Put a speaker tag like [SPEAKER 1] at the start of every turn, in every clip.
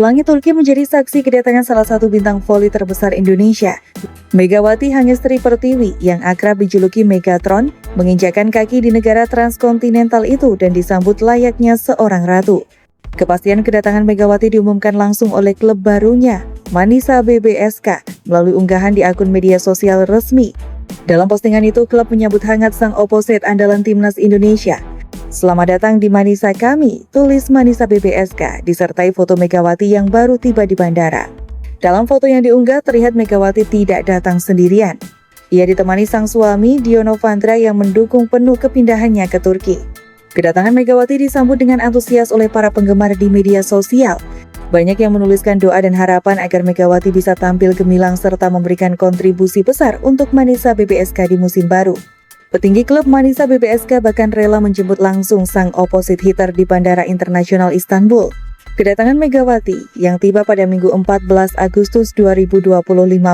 [SPEAKER 1] Langit Turki menjadi saksi kedatangan salah satu bintang voli terbesar Indonesia. Megawati Hangestri Pertiwi yang akrab dijuluki Megatron menginjakan kaki di negara transkontinental itu dan disambut layaknya seorang ratu. Kepastian kedatangan Megawati diumumkan langsung oleh klub barunya, Manisa BBSK, melalui unggahan di akun media sosial resmi. Dalam postingan itu, klub menyambut hangat sang opposite andalan timnas Indonesia. "Selamat datang di Manisa kami," tulis Manisa BBSK, disertai foto Megawati yang baru tiba di bandara. Dalam foto yang diunggah, terlihat Megawati tidak datang sendirian. Ia ditemani sang suami, Diono Fandra, yang mendukung penuh kepindahannya ke Turki. Kedatangan Megawati disambut dengan antusias oleh para penggemar di media sosial. Banyak yang menuliskan doa dan harapan agar Megawati bisa tampil gemilang serta memberikan kontribusi besar untuk Manisa BBSK di musim baru. Petinggi klub Manisa BBSK bahkan rela menjemput langsung sang opposite hitter di Bandara Internasional Istanbul. Kedatangan Megawati yang tiba pada Minggu 14 Agustus 2025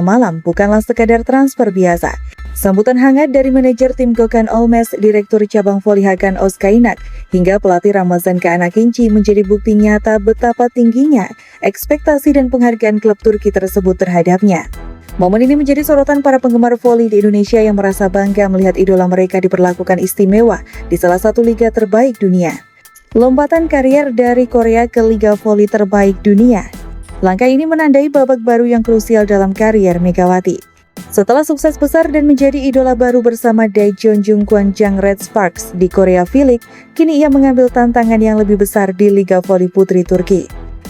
[SPEAKER 1] malam bukanlah sekadar transfer biasa. Sambutan hangat dari manajer tim Gökhan Olmes, Direktur Cabang Voli Hakan Özkaynak, hingga pelatih Ramazan Kanakinci menjadi bukti nyata betapa tingginya ekspektasi dan penghargaan klub Turki tersebut terhadapnya. Momen ini menjadi sorotan para penggemar voli di Indonesia yang merasa bangga melihat idola mereka diperlakukan istimewa di salah satu liga terbaik dunia. Lompatan karier dari Korea ke Liga Voli terbaik dunia. Langkah ini menandai babak baru yang krusial dalam karier Megawati. Setelah sukses besar dan menjadi idola baru bersama Daejeon Jungkwan-jang Red Sparks di Korea V-League, kini ia mengambil tantangan yang lebih besar di Liga Voli Putri Turki.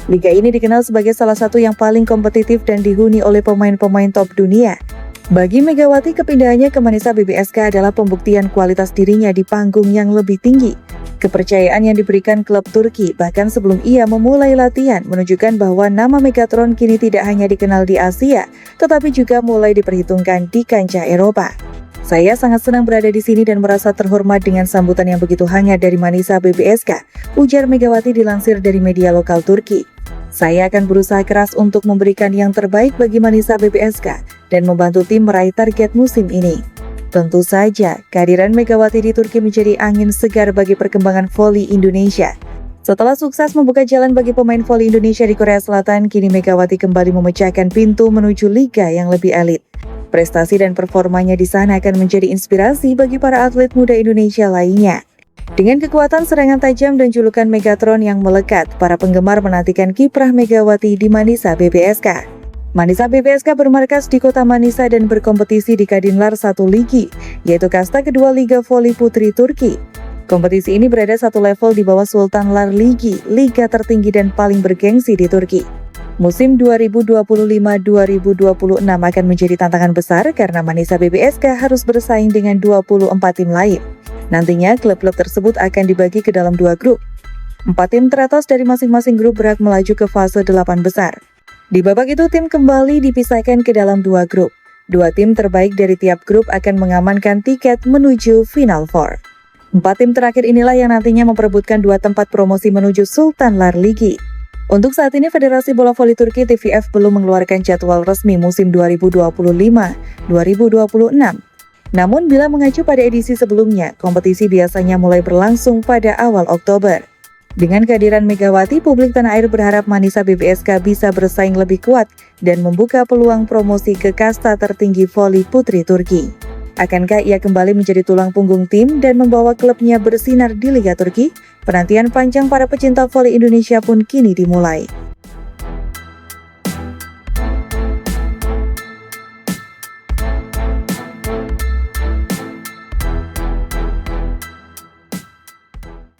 [SPEAKER 1] Liga ini dikenal sebagai salah satu yang paling kompetitif dan dihuni oleh pemain-pemain top dunia. Bagi Megawati, kepindahannya ke Manisa BBSK adalah pembuktian kualitas dirinya di panggung yang lebih tinggi. Kepercayaan yang diberikan klub Turki bahkan sebelum ia memulai latihan menunjukkan bahwa nama Megatron kini tidak hanya dikenal di Asia, tetapi juga mulai diperhitungkan di kancah Eropa. "Saya sangat senang berada di sini dan merasa terhormat dengan sambutan yang begitu hangat dari Manisa BBSK," ujar Megawati dilansir dari media lokal Turki. "Saya akan berusaha keras untuk memberikan yang terbaik bagi Manisa BBSK dan membantu tim meraih target musim ini." Tentu saja, kehadiran Megawati di Turki menjadi angin segar bagi perkembangan voli Indonesia. Setelah sukses membuka jalan bagi pemain voli Indonesia di Korea Selatan, kini Megawati kembali memecahkan pintu menuju liga yang lebih elit. Prestasi dan performanya di sana akan menjadi inspirasi bagi para atlet muda Indonesia lainnya. Dengan kekuatan serangan tajam dan julukan Megatron yang melekat, para penggemar menantikan kiprah Megawati di Manisa BBSK. Manisa BBSK bermarkas di kota Manisa dan berkompetisi di Kadınlar 1 Ligi, yaitu kasta kedua Liga Voli Putri Turki. Kompetisi ini berada satu level di bawah Sultanlar Ligi, liga tertinggi dan paling bergengsi di Turki. Musim 2025-2026 akan menjadi tantangan besar karena Manisa BBSK harus bersaing dengan 24 tim lain. Nantinya, klub-klub tersebut akan dibagi ke dalam 2 grup. 4 tim teratas dari masing-masing grup berhak melaju ke fase 8 besar. Di babak itu, tim kembali dipisahkan ke dalam 2 grup. 2 tim terbaik dari tiap grup akan mengamankan tiket menuju Final Four. 4 tim terakhir inilah yang nantinya memperebutkan 2 tempat promosi menuju Sultanlar Ligi. Untuk saat ini, Federasi Bola Voli Turki TVF belum mengeluarkan jadwal resmi musim 2025-2026. Namun, bila mengacu pada edisi sebelumnya, kompetisi biasanya mulai berlangsung pada awal Oktober. Dengan kehadiran Megawati, publik tanah air berharap Manisa BBSK bisa bersaing lebih kuat dan membuka peluang promosi ke kasta tertinggi voli putri Turki. Akankah ia kembali menjadi tulang punggung tim dan membawa klubnya bersinar di Liga Turki? Penantian panjang para pecinta voli Indonesia pun kini dimulai.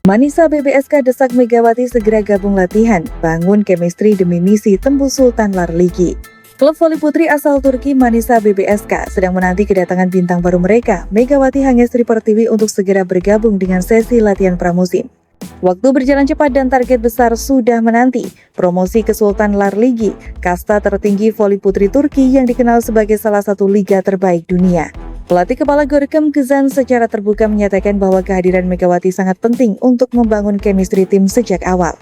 [SPEAKER 1] Manisa BBSK desak Megawati segera gabung latihan, bangun chemistry demi misi tembus Sultanlar Ligi. Klub voli putri asal Turki Manisa BBSK sedang menanti kedatangan bintang baru mereka, Megawati Hangestri Pertiwi, untuk segera bergabung dengan sesi latihan pramusim. Waktu berjalan cepat dan target besar sudah menanti, promosi ke Sultanlar Ligi, kasta tertinggi voli putri Turki yang dikenal sebagai salah satu liga terbaik dunia. Pelatih kepala Görkem Kızan secara terbuka menyatakan bahwa kehadiran Megawati sangat penting untuk membangun chemistry tim sejak awal.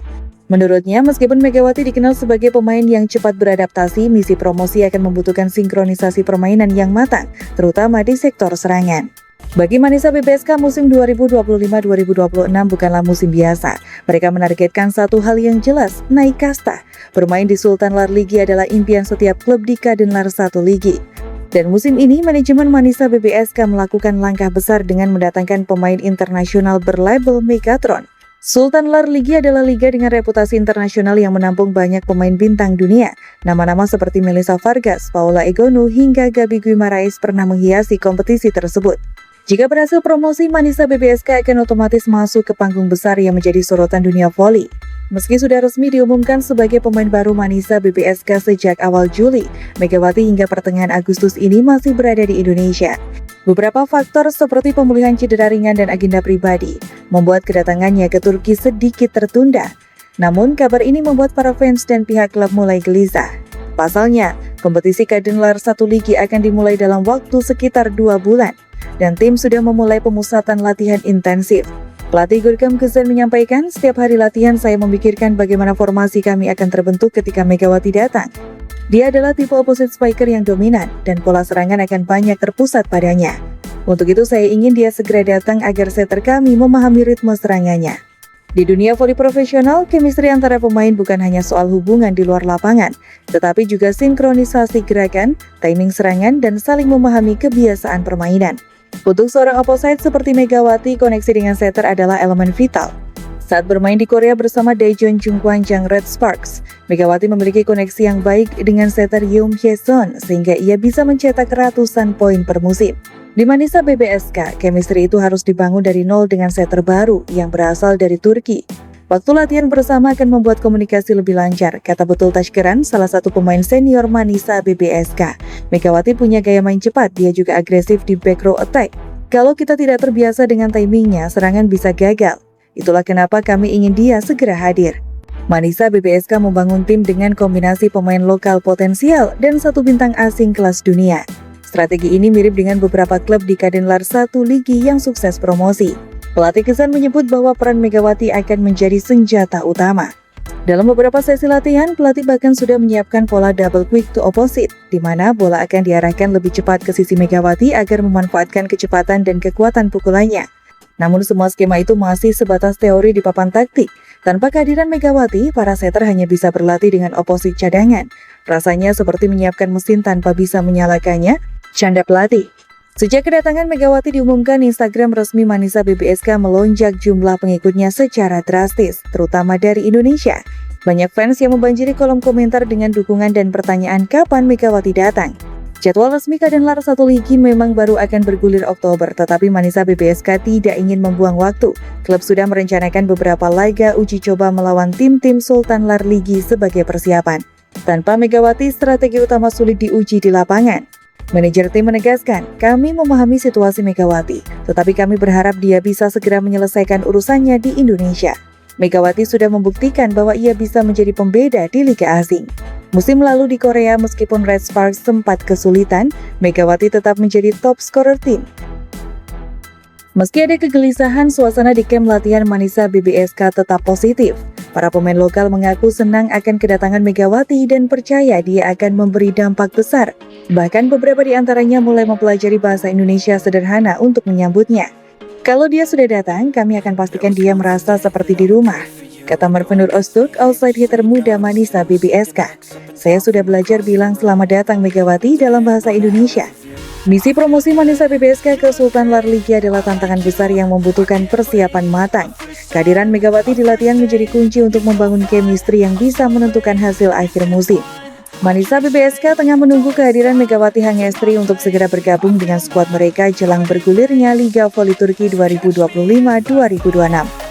[SPEAKER 1] Menurutnya, meskipun Megawati dikenal sebagai pemain yang cepat beradaptasi, misi promosi akan membutuhkan sinkronisasi permainan yang matang, terutama di sektor serangan. Bagi Manisa BBSK, musim 2025-2026 bukanlah musim biasa. Mereka menargetkan satu hal yang jelas, naik kasta. Bermain di Sultan Lar Ligi adalah impian setiap klub di Kadenlar 1 Ligi. Dan musim ini, manajemen Manisa BBSK melakukan langkah besar dengan mendatangkan pemain internasional berlabel Megatron. Sultan Lar Ligi adalah liga dengan reputasi internasional yang menampung banyak pemain bintang dunia. Nama-nama seperti Melissa Vargas, Paula Egonu, hingga Gabi Guimaraes pernah menghiasi kompetisi tersebut. Jika berhasil promosi, Manisa BBSK akan otomatis masuk ke panggung besar yang menjadi sorotan dunia voli. Meski sudah resmi diumumkan sebagai pemain baru Manisa BBSK sejak awal Juli, Megawati hingga pertengahan Agustus ini masih berada di Indonesia. Beberapa faktor seperti pemulihan cedera ringan dan agenda pribadi membuat kedatangannya ke Turki sedikit tertunda. Namun, kabar ini membuat para fans dan pihak klub mulai gelisah. Pasalnya, kompetisi Kadenlar 1 Ligi akan dimulai dalam waktu sekitar 2 bulan, dan tim sudah memulai pemusatan latihan intensif. Pelatih Gurkam Kesen menyampaikan, setiap hari latihan saya memikirkan bagaimana formasi kami akan terbentuk ketika Megawati datang. Dia adalah tipe opposite spiker yang dominan, dan pola serangan akan banyak terpusat padanya. Untuk itu saya ingin dia segera datang agar setter kami memahami ritme serangannya. Di dunia voli profesional, chemistry antara pemain bukan hanya soal hubungan di luar lapangan, tetapi juga sinkronisasi gerakan, timing serangan, dan saling memahami kebiasaan permainan. Untuk seorang opposite seperti Megawati, koneksi dengan setter adalah elemen vital. Saat bermain di Korea bersama Daejeon Jungkwanjang Red Sparks, Megawati memiliki koneksi yang baik dengan setter Yoon Hye-sun sehingga ia bisa mencetak ratusan poin per musim. Di Manisa BBSK, chemistry itu harus dibangun dari nol dengan setter baru yang berasal dari Turki. Waktu latihan bersama akan membuat komunikasi lebih lancar, kata Betul Tashkeran, salah satu pemain senior Manisa BBSK. Megawati punya gaya main cepat, dia juga agresif di back row attack. Kalau kita tidak terbiasa dengan timingnya, serangan bisa gagal. Itulah kenapa kami ingin dia segera hadir. Manisa BBSK membangun tim dengan kombinasi pemain lokal potensial dan satu bintang asing kelas dunia. Strategi ini mirip dengan beberapa klub di Kadenlar 1 Ligi yang sukses promosi. Pelatih Kesen menyebut bahwa peran Megawati akan menjadi senjata utama. Dalam beberapa sesi latihan, pelatih bahkan sudah menyiapkan pola double quick to opposite, di mana bola akan diarahkan lebih cepat ke sisi Megawati agar memanfaatkan kecepatan dan kekuatan pukulannya. Namun semua skema itu masih sebatas teori di papan taktik. Tanpa kehadiran Megawati, para setter hanya bisa berlatih dengan oposisi cadangan. Rasanya seperti menyiapkan mesin tanpa bisa menyalakannya, canda pelatih. Sejak kedatangan Megawati diumumkan, Instagram resmi Manisa BBSK melonjak jumlah pengikutnya secara drastis, terutama dari Indonesia. Banyak fans yang membanjiri kolom komentar dengan dukungan dan pertanyaan kapan Megawati datang. Jadwal resmi Kadenlar 1 Ligi memang baru akan bergulir Oktober, tetapi Manisa BBSK tidak ingin membuang waktu. Klub sudah merencanakan beberapa laga uji coba melawan tim-tim Sultan Lar Ligi sebagai persiapan. Tanpa Megawati, strategi utama sulit diuji di lapangan. Manajer tim menegaskan, kami memahami situasi Megawati, tetapi kami berharap dia bisa segera menyelesaikan urusannya di Indonesia. Megawati sudah membuktikan bahwa ia bisa menjadi pembeda di Liga Asing. Musim lalu di Korea, meskipun Red Sparks sempat kesulitan, Megawati tetap menjadi top scorer tim. Meski ada kegelisahan, suasana di kamp latihan Manisa BBSK tetap positif. Para pemain lokal mengaku senang akan kedatangan Megawati dan percaya dia akan memberi dampak besar. Bahkan beberapa di antaranya mulai mempelajari bahasa Indonesia sederhana untuk menyambutnya. Kalau dia sudah datang, kami akan pastikan dia merasa seperti di rumah, kata Marvenur Öztürk, outside hitter muda Manisa BBSK. Saya sudah belajar bilang selamat datang Megawati dalam bahasa Indonesia. Misi promosi Manisa BBSK ke Sultan Lar Ligi adalah tantangan besar yang membutuhkan persiapan matang. Kehadiran Megawati di latihan menjadi kunci untuk membangun chemistry yang bisa menentukan hasil akhir musim. Manisa BBSK tengah menunggu kehadiran Megawati Hangestri untuk segera bergabung dengan skuad mereka jelang bergulirnya Liga Voli Turki 2025-2026.